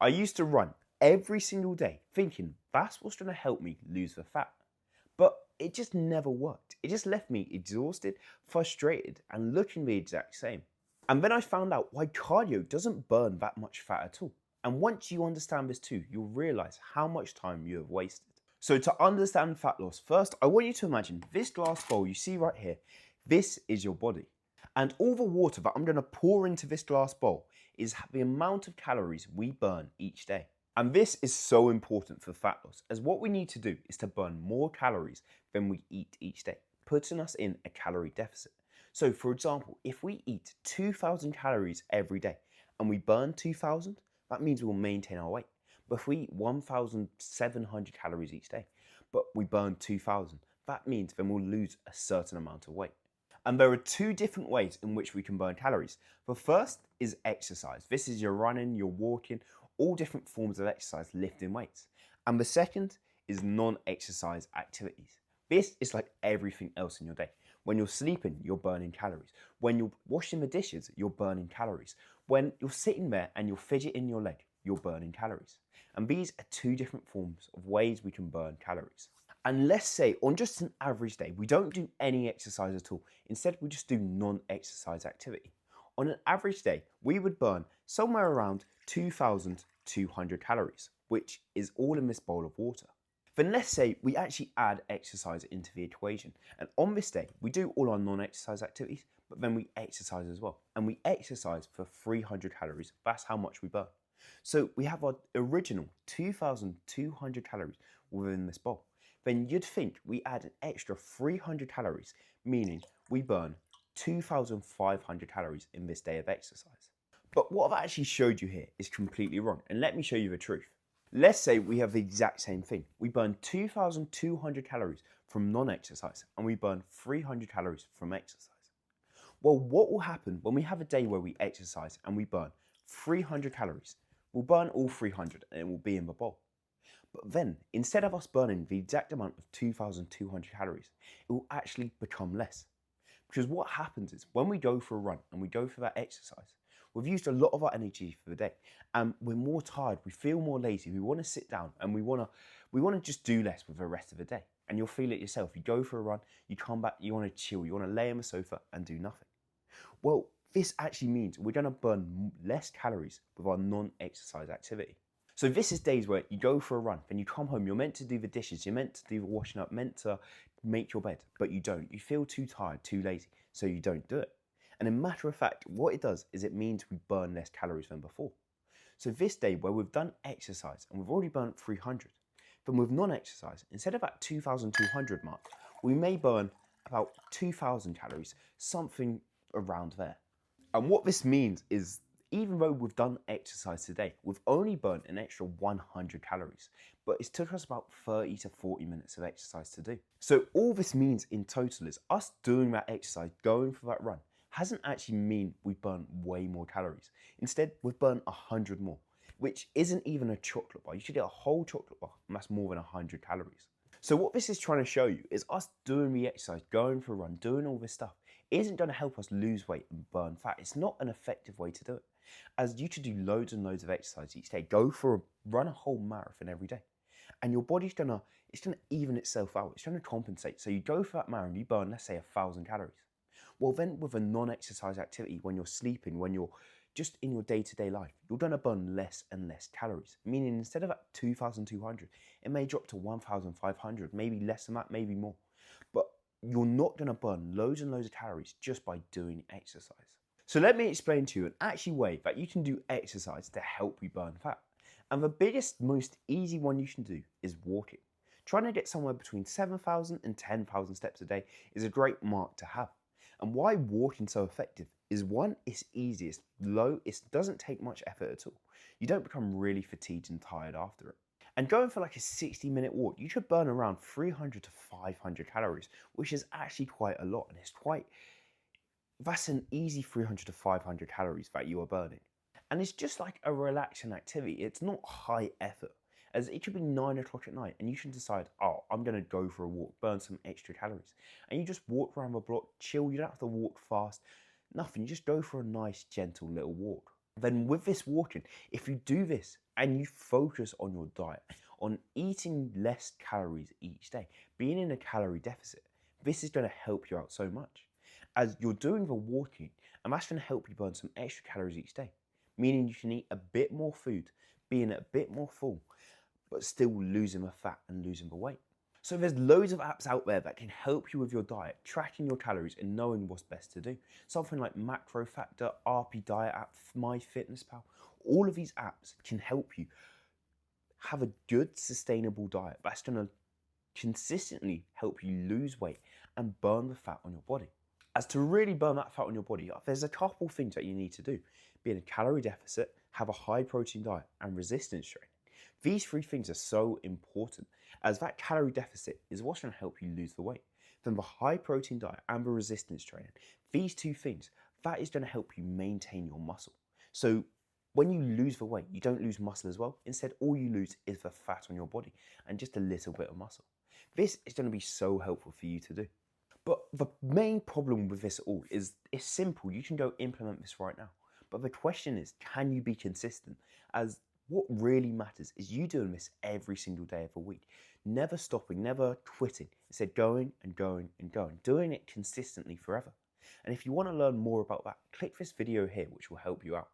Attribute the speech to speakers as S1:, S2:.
S1: I used to run every single day thinking that's what's going to help me lose the fat. But it just never worked. It just left me exhausted, frustrated, and looking the exact same. And then I found out why cardio doesn't burn that much fat at all. And once you understand this too, you'll realize how much time you have wasted. So to understand fat loss, first I want you to imagine this glass bowl you see right here, this is your body. And all the water that I'm going to pour into this glass bowl is the amount of calories we burn each day. And this is so important for fat loss, as what we need to do is to burn more calories than we eat each day, putting us in a calorie deficit. So for example, if we eat 2,000 calories every day and we burn 2,000, that means we'll maintain our weight. But if we eat 1,700 calories each day, but we burn 2,000, that means then we'll lose a certain amount of weight. And there are two different ways in which we can burn calories. The first is exercise. This is your running, your walking, all different forms of exercise, lifting weights. And the second is non-exercise activities. This is like everything else in your day. When you're sleeping, you're burning calories. When you're washing the dishes, you're burning calories. When you're sitting there and you're fidgeting your leg, you're burning calories. And these are two different forms of ways we can burn calories. And let's say on just an average day, we don't do any exercise at all. Instead, we just do non-exercise activity. On an average day, we would burn somewhere around 2,200 calories, which is all in this bowl of water. Then let's say we actually add exercise into the equation. And on this day, we do all our non-exercise activities, but then we exercise as well. And we exercise for 300 calories. That's how much we burn. So we have our original 2,200 calories within this bowl. Then you'd think we add an extra 300 calories, meaning we burn 2,500 calories in this day of exercise. But what I've actually showed you here is completely wrong, and let me show you the truth. Let's say we have the exact same thing. We burn 2,200 calories from non-exercise, and we burn 300 calories from exercise. Well, what will happen when we have a day where we exercise and we burn 300 calories? We'll burn all 300 and it will be in the bowl. But then, instead of us burning the exact amount of 2,200 calories, it will actually become less. Because what happens is, when we go for a run and we go for that exercise, we've used a lot of our energy for the day and we're more tired, we feel more lazy, we want to sit down and we want to just do less with the rest of the day. And you'll feel it yourself. You go for a run, you come back, you want to chill, you want to lay on the sofa and do nothing. Well, this actually means we're going to burn less calories with our non-exercise activity. So this is days where you go for a run, then you come home, you're meant to do the dishes, you're meant to do the washing up, meant to make your bed, but you don't. You feel too tired, too lazy, so you don't do it. And in matter of fact, what it does is it means we burn less calories than before. So this day where we've done exercise and we've already burnt 300, then with non-exercise, instead of that 2,200 mark, we may burn about 2,000 calories, something around there. And what this means is, even though we've done exercise today, we've only burnt an extra 100 calories, but it's took us about 30 to 40 minutes of exercise to do. So all this means in total is us doing that exercise, going for that run, hasn't actually mean we burn way more calories. Instead, we've burnt 100 more, which isn't even a chocolate bar. You should get a whole chocolate bar, and that's more than 100 calories. So what this is trying to show you is us doing the exercise, going for a run, doing all this stuff, isn't going to help us lose weight and burn fat. It's not an effective way to do it. As you should do loads and loads of exercise each day, run a whole marathon every day. And your body's gonna even itself out. It's gonna compensate. So you go for that marathon, you burn, let's say, 1,000 calories. Well, then with a non-exercise activity, when you're sleeping, when you're just in your day-to-day life, you're gonna burn less and less calories. Meaning instead of at 2,200, it may drop to 1,500, maybe less than that, maybe more. But you're not gonna burn loads and loads of calories just by doing exercise. So let me explain to you an actual way that you can do exercise to help you burn fat. And the biggest, most easy one you can do is walking. Trying to get somewhere between 7,000 and 10,000 steps a day is a great mark to have. And why walking so effective is, one, it's easy, it's low, it doesn't take much effort at all. You don't become really fatigued and tired after it. And going for like a 60-minute walk, you should burn around 300 to 500 calories, which is actually quite a lot. And that's an easy 300 to 500 calories that you are burning. And it's just like a relaxing activity. It's not high effort, as it could be 9 o'clock at night and you should decide, oh, I'm going to go for a walk, burn some extra calories. And you just walk around the block, chill, you don't have to walk fast, nothing. You just go for a nice, gentle little walk. Then with this walking, if you do this and you focus on your diet, on eating less calories each day, being in a calorie deficit, this is going to help you out so much. As you're doing the walking, and that's going to help you burn some extra calories each day, meaning you can eat a bit more food, being a bit more full, but still losing the fat and losing the weight. So there's loads of apps out there that can help you with your diet, tracking your calories and knowing what's best to do. Something like MacroFactor, RP Diet app, MyFitnessPal, all of these apps can help you have a good sustainable diet that's going to consistently help you lose weight and burn the fat on your body. As to really burn that fat on your body, there's a couple things that you need to do. Be in a calorie deficit, have a high protein diet, and resistance training. These three things are so important, as that calorie deficit is what's going to help you lose the weight. Then the high protein diet and the resistance training, these two things, that is going to help you maintain your muscle. So when you lose the weight, you don't lose muscle as well. Instead, all you lose is the fat on your body and just a little bit of muscle. This is going to be so helpful for you to do. But the main problem with this all is it's simple. You can go implement this right now. But the question is, can you be consistent? As what really matters is you doing this every single day of the week. Never stopping, never quitting. Instead, going and going and going. Doing it consistently forever. And if you want to learn more about that, click this video here, which will help you out.